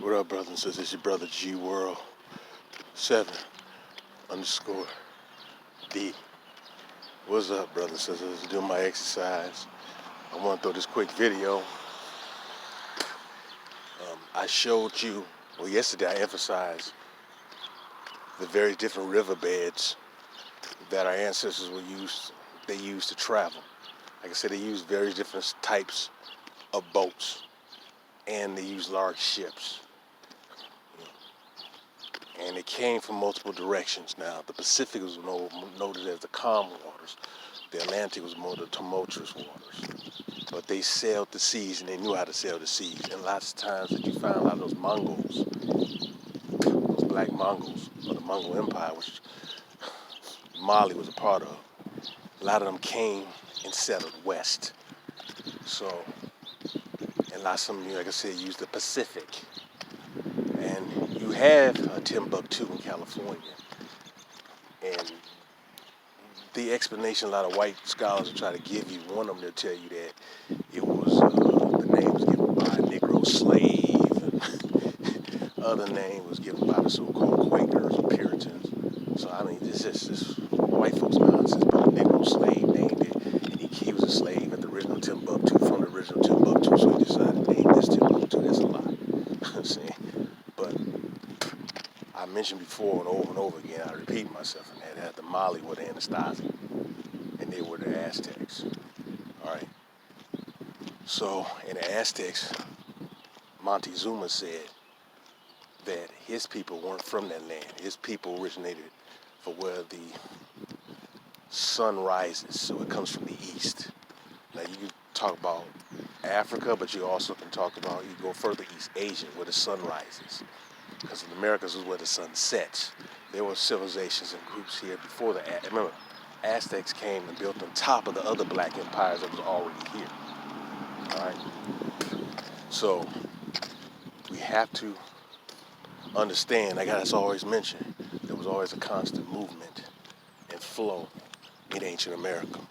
What up, brothers and sisters? It's your brother G World 7 _ D. What's up, brothers and sisters? Doing my exercise. I want to throw this quick video. I showed you, yesterday I emphasized the very different riverbeds that our ancestors they used to travel. Like I said, they used very different types of boats, and they used large ships. And it came from multiple directions. Now, the Pacific was noted as the calm waters. The Atlantic was more the tumultuous waters. But they sailed the seas, and they knew how to sail the seas. And lots of times that you find a lot of those Mongols, those black Mongols of the Mongol Empire, which Mali was a part of, a lot of them came and settled west. So, and lots of them, like I said, used the Pacific. And you have Timbuktu in California. And the explanation a lot of white scholars will try to give you, one of them they'll tell you that it was, the name was given by a Negro slave, and other name was given by the so-called Quakers or Puritans. So I mean, this is just white folks nonsense, but a Negro slave named it, and he was a slave at the original Timbuktu, from the original Timbuktu, so he decided to name this Timbuktu. That's a lie. See? But I mentioned before and over again, I repeat myself in that the Mali were the Anasazi, and they were the Aztecs. All right. So in the Aztecs, Montezuma said that his people weren't from that land. His people originated from where the sun rises, so it comes from the east. Now you can talk about Africa, but you also can talk about, you go further east, Asia, where the sun rises. Because in the Americas is where the sun sets. There were civilizations and groups here before remember, Aztecs came and built on top of the other black empires that was already here. All right. So we have to understand, like I always mentioned, there was always a constant movement and flow in ancient America.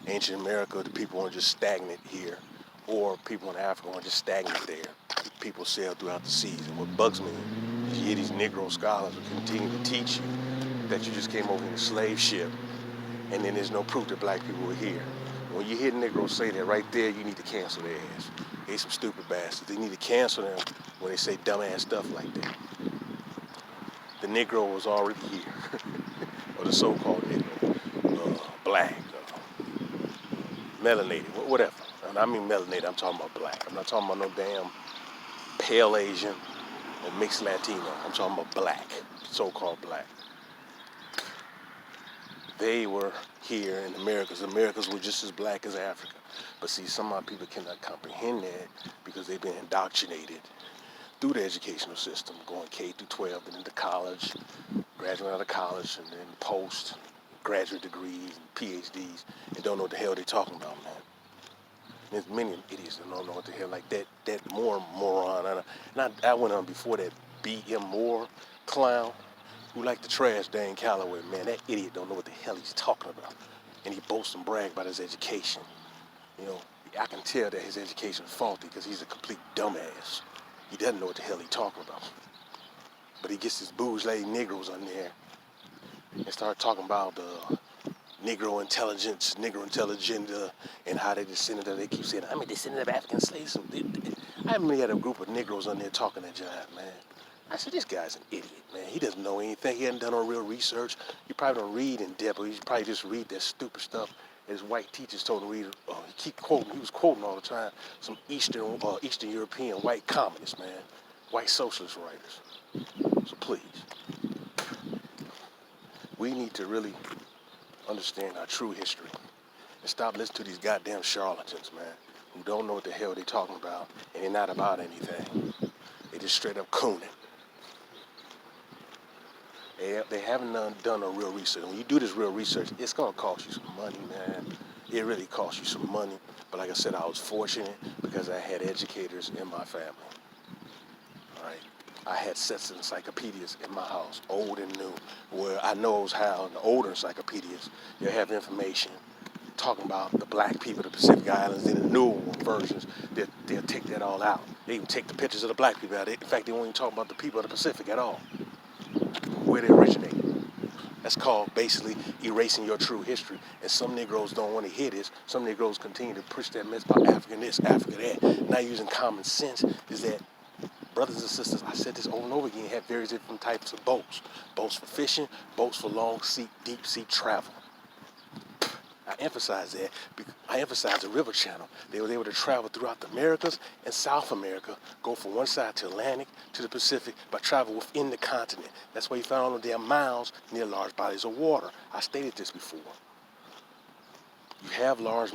Ancient America, the people weren't just stagnant here, or people in Africa weren't just stagnant there. People sailed throughout the seas. And what bugs me is you hear these Negro scholars who continue to teach you that you just came over in a slave ship, and then there's no proof that black people were here. When you hear Negroes say that right there, you need to cancel their ass. They some stupid bastards. They need to cancel them when they say dumbass stuff like that. The Negro was already here, or the so-called Negro, black, melanated, whatever. And I mean melanated, I'm talking about black. I'm not talking about no damn pale Asian or mixed Latino. I'm talking about black, so-called black. They were here in Americas. Americas were just as black as Africa. But see, some of our people cannot comprehend that because they've been indoctrinated through the educational system, going K through 12, then into college, graduating out of college, and then postgraduate degrees and PhDs, and don't know what the hell they're talking about, man. There's many idiots that don't know what the hell, like that moron. And I went on before that B.M. Moore clown who liked to trash Dane Calloway. Man, that idiot don't know what the hell he's talking about. And he boasts and brags about his education. You know, I can tell that his education is faulty because he's a complete dumbass. He doesn't know what the hell he's talking about. But he gets his bourgeois Negroes on there and start talking about Negro intelligence, Negro intelligenda, and how they descended. They keep saying, I'm a descendant of African slaves. So I remember had a group of Negroes on there talking that jive, man. I said, this guy's an idiot, man. He doesn't know anything. He hasn't done no real research. He probably don't read in depth, but he probably just read that stupid stuff that his white teachers told him to read. He was quoting all the time some Eastern European white communists, man. White socialist writers. So please, we need to really understand our true history and stop listening to these goddamn charlatans, man, who don't know what the hell they're talking about, and they're not about anything. They just straight up cooning. They haven't done no real research. When you do this real research, it's gonna cost you some money, man. It really costs you some money. But like I said, I was fortunate because I had educators in my family. All right. I had sets of encyclopedias in my house, old and new, where I knows how in the older encyclopedias, you have information talking about the black people, the Pacific Islands, and the newer versions, they'll take that all out. They even take the pictures of the black people out. In fact, they won't even talk about the people of the Pacific at all, where they originate. That's called basically erasing your true history. And some Negroes don't want to hear this. Some Negroes continue to push that mess about African this, Africa that. Not using common sense is that, brothers and sisters, I said this over and over again, have various different types of boats. Boats for fishing, boats for long sea, deep sea travel. I emphasize that because I emphasize the river channel. They were able to travel throughout the Americas and South America, go from one side to Atlantic to the Pacific, but travel within the continent. That's why you found all their mounds near large bodies of water. I stated this before. You have large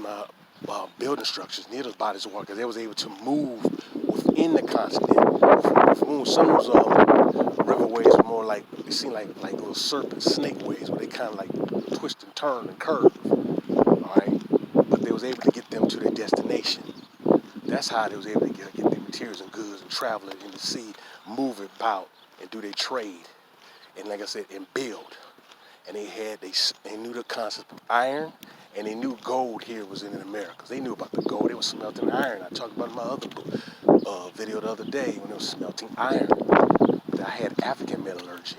building structures near those bodies of water because they was able to move within the continent. Some of those riverways were more like, they seem like little serpent snake ways where they kind of like twist and turn and curve. Right? But they was able to get them to their destination. That's how they was able to get their materials and goods and travel in the sea, move it about and do their trade. And like I said, and build. And they knew the concept of iron, and they knew gold here was in America. They knew about the gold. They were smelting iron. I talked about in my other book, video the other day when they were smelting iron. I had African metallurgy.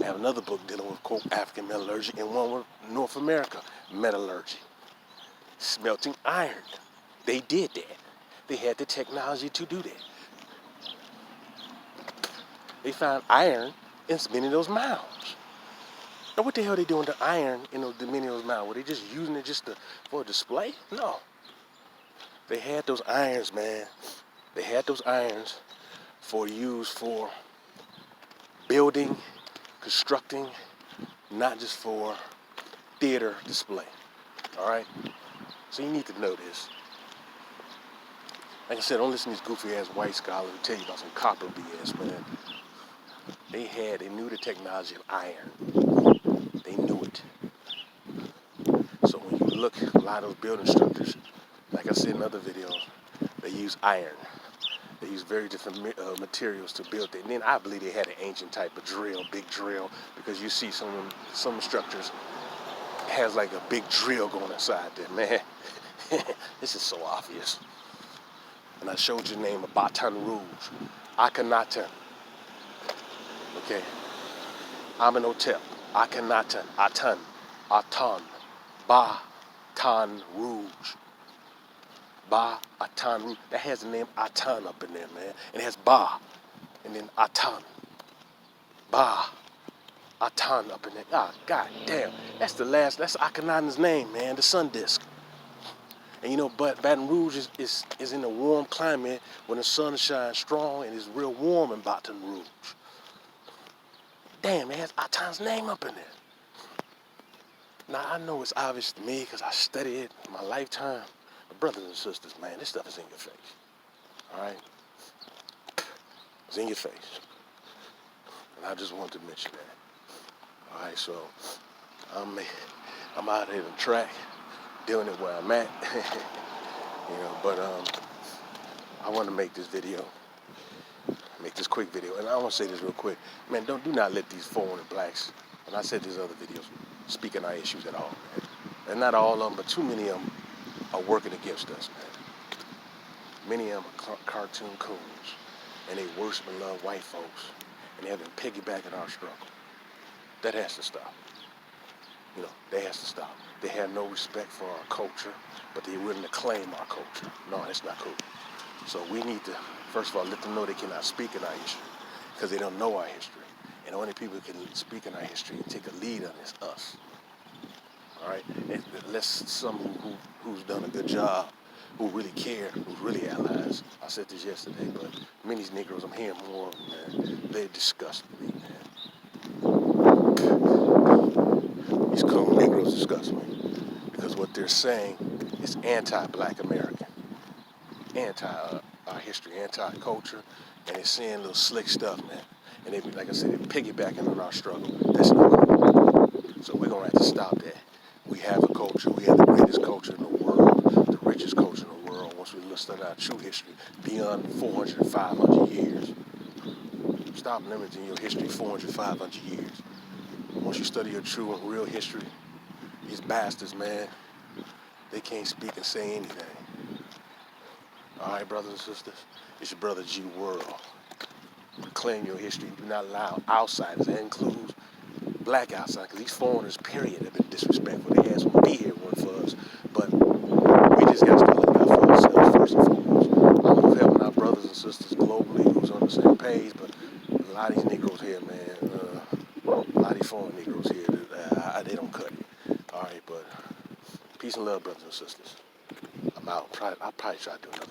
I have another book dealing with, quote, African metallurgy, and one with North America metallurgy. Smelting iron. They did that. They had the technology to do that. They found iron in many of those mounds. Now, what the hell are they doing to iron in many of those mounds? Were they just using it for a display? No. They had those irons, man. They had those irons for use for building, constructing, not just for theater display. All right? So you need to know this. Like I said, don't listen to these goofy ass white scholars who tell you about some copper BS, man. They knew the technology of iron. They knew it. So when you look at a lot of those building structures, like I said in other videos, they use iron. They use very different materials to build it. And then I believe they had an ancient type of drill, big drill, because you see some structures has like a big drill going inside there, man. This is so obvious. And I showed you the name of Baton Rouge, Akhenaten. Okay, Amenhotep, Akhenaten, Aton, Baton Rouge. Baton Rouge. That has the name Aton up in there, man. And it has Ba, and then Aton. Aton up in there. Ah, god damn. That's Akhenaten's name, man, the sun disk. And you know, but Baton Rouge is in a warm climate when the sun shines strong and it's real warm in Baton Rouge. Damn, it has Aton's name up in there. Now, I know it's obvious to me because I studied it in my lifetime. But brothers and sisters, man, this stuff is in your face. All right? It's in your face. And I just wanted to mention that. All right, so I'm out here in the track, doing it where I'm at. You know, but I want to make this video. Make this quick video, and I want to say this real quick, man. Do not let these foreign blacks, and I said these other videos, speak on our issues at all, man. And not all of them, but too many of them are working against us, man. Many of them are cartoon coons, and they worship and love white folks, and they have been piggybacking our struggle. That has to stop. You know, that has to stop. They have no respect for our culture, but they're willing to claim our culture. No, that's not cool. So we need to, first of all, let them know they cannot speak in our history because they don't know our history. And the only people who can speak in our history and take a lead on is us. All right? Unless someone who's done a good job, who really care, who's really allies. I said this yesterday, but many of these Negroes I'm hearing more of, man, they disgust me, man. These cool Negroes disgust me because what they're saying is anti-black American. Anti-our history, anti-culture, and they're saying little slick stuff, man. And they, like I said, they're piggybacking on our struggle. That's not cool. So we're gonna have to stop that. We have a culture. We have the greatest culture in the world, the richest culture in the world. Once we listen to our true history, beyond 400, 500 years. Stop limiting your history 400, 500 years. Once you study your true and real history, these bastards, man, They can't speak and say anything. All right, brothers and sisters, it's your brother G World. Reclaim your history. Do not allow outsiders. That includes black outsiders, because these foreigners, period, have been disrespectful. They asked them to be here, weren't for us. But we just got to start looking out for ourselves first and foremost. I love helping our brothers and sisters globally who's on the same page, but a lot of these Negroes here, man, a lot of these foreign Negroes here, they don't cut it. All right, but peace and love, brothers and sisters. I'm out. I'll probably try to do another